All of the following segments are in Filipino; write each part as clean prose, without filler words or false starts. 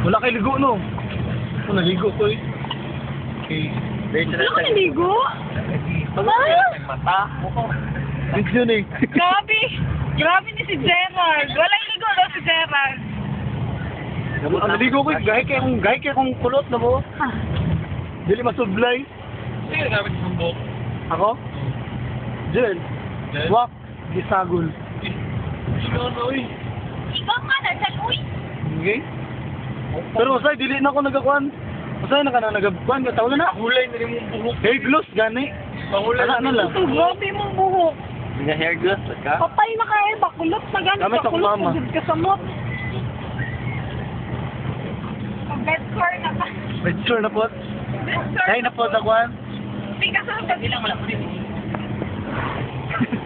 Wala kay ligo, no? Kung naligo ko eh. Okay. Ano ka naligo? Mata. Video na eh. Grabe! Grabe ni si Gerald. Walang ligo daw si Gerald. Ang naligo ko eh. Gahi kay kong kulot na mo. Dili masublay. Sino gamit yung buhok? Ako? Jen. Wak. Gisagol. Ikaw na, uy. Ikaw nga na, Jack, uy! Okay? Pero masay, dili na ako nagakuan. Masay na ka na nagakuan. Tawag na na. Mahulay na rin mong buhok. Hair gloss, gani. Mahulay Ano lang. Ito, grabe mong buhok. Nga hair gloss ka? Patay na ka eh, bakulot na gano'n. Gamit ako, mama. Ka sa mot. Bedcore na ka. Sure na po. Bedcore Dahil na po nakuan. Hindi ka sa hanggang ilang wala ko din.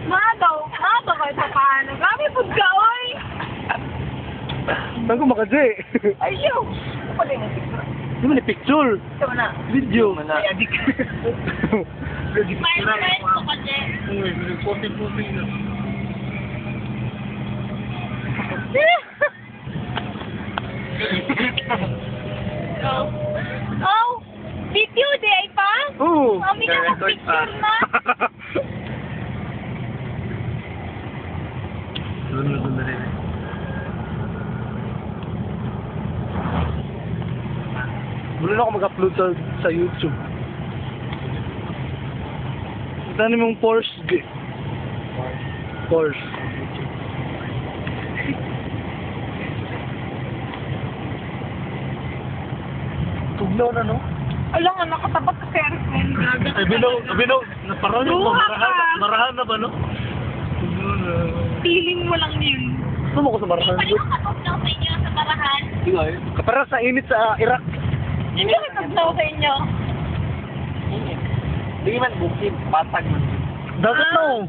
Madaw kayo sa paano. Grabe po ka, oy! Saan ko makadye? Ayaw! Ano pa din yung picture? Di mo ni picture. Ito na. Video. May adik. My friend ko kasi. Uy, puti-puti na. Oh! Video di ay pa? Oo. Mami ka picture na. Doon na rin. Mula na ako mag-upload sa YouTube. Ito mong Porsche. Porsche. Tugnaw na, no? Alam nga, nakatapat ka sa airplane. Ay, binaw. Naparang yun. Luha ka. Marahan na ba, no? Feeling mo lang yun. Gusto mo ko sa marahan? Pwede ko katugnaw sa inyo sa barahan. Kapara sa init sa Iraq. Hindi ko katugnaw sa inyo. Hindi man bukid, patag man. Dagat na, oh.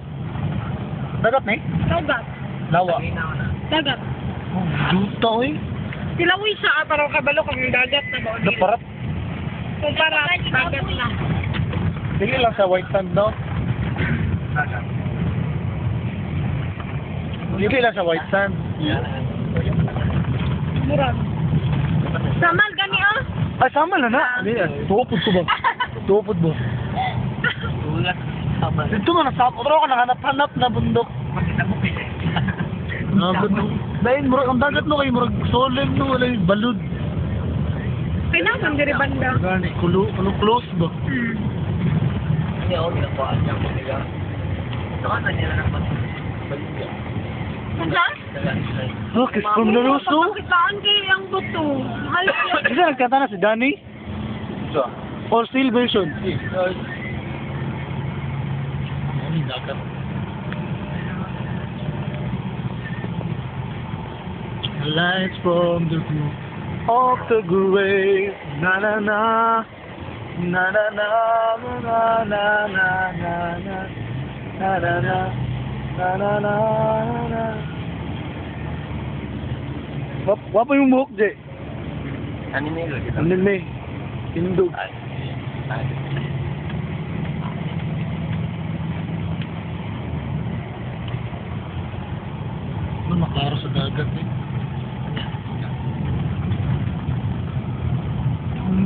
Dagat na eh? Dagat. Lawa. Dagat. Oh, juta, eh. Silawi siya, parang kabalo kung dagat na ba? Naparat. Kung para dagat na. Dili lang sa white sand, no? Dili lang sa white sand. Murag. Samal gani ah. Ay, sama na na. Tuwapod ko ba? Tuwapod ba? Tulad. Dito nga, nasapot ka nakahanap-hanap na bundok. Dagat no. Dahil, ang dagat no kayo, murag solemn no, wala yung balud. Kailangan diri banda. Gani, close ba? Hindi ako ginakuhaan niya kung nila. Saka na niya na naman. Baligya. Saan? Oh, kiss from the Russo? Pakitaan kayo ang buto. Mahal ko. Kasi nagkanta na si Danny? So, Or still version? ano dagat? Lights from the roof of the grave. Na na na. Na na na. Na na na na na. Na na na. Na na na na. Wapa yung buhok, Jay. Ano na yun? Ano may? Tindog. Ano maklaro sa dagat eh?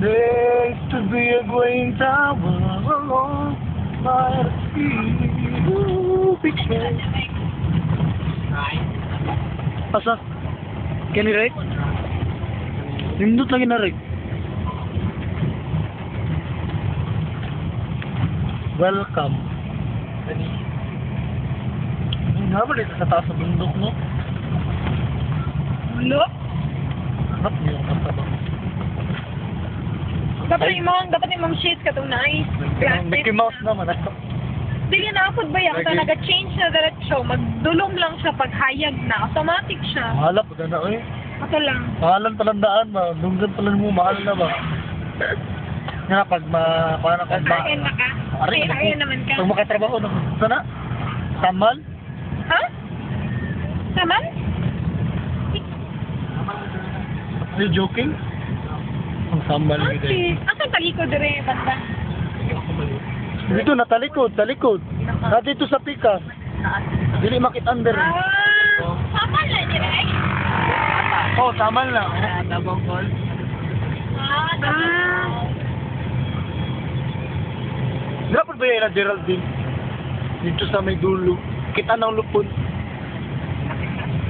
There used to be a green tower along by the sea. Ooh, picture. Asa? Can you write? Nindot lagi na write. Welcome. Ay, naman dito sa taas ng bundok, no? Ano? Harap niyo ang kanta ba? Dapat yung shades ka itong nice. Mickey Mouse naman. Hindi na ako ba yan? Kung nag-change na diretsyo, magdulong lang siya pag hayag na. Automatic siya. Mahalap, na eh. Ito lang. Mahalan palandaan ba? Lunggan pala mo, mahal na ba? Nga, pag paano ka ba? Ayan na ka. Ay, ayan naman ka. Pag makatrabaho, sana? Tamal? Ha? Saman? Are you joking? Ang sambal nito. Okay. Asan talikod rin yung banda? Dito na talikod, talikod. Na dito sa pika. Dili makit under. Saman na direct? Oh, tamal na. Tabang call. Dapat ba yan na Geraldine? Dito sa may dulo. Kita ng lupon.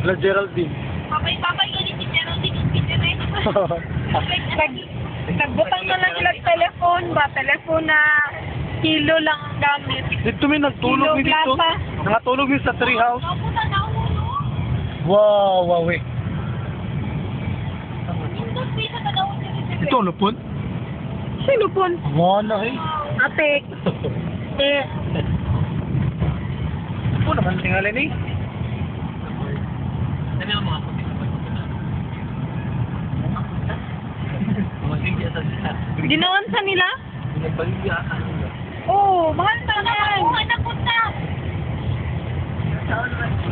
La Geraldine. Papay ko din si Geraldine yung pinire. Nagbutang na lang sila telefon ba? Telefon na kilo lang ang gamit. Dito may nagtulog ni dito. Kilo, Nangatulog ni sa tree house. Nabutan na ulo. Wow, wow, eh. Indot pisa na daw si Ito ang lupon? Sino po? Wala eh. Ate. Eh. Ito naman tingalin eh. Ano yung mga puti sa pagkakas? Mga sige sa sila. Ginawan sa nila? Pinagbaligya ka nila. Oo, mahal na yan. Oo, anak ko na.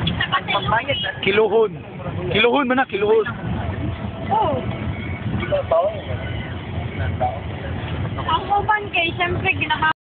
Isa pa sa Kiluhon. Kiluhon man na, kiluhon. Oo. Hindi ba tao? Ang uban kay, siyempre, ginaka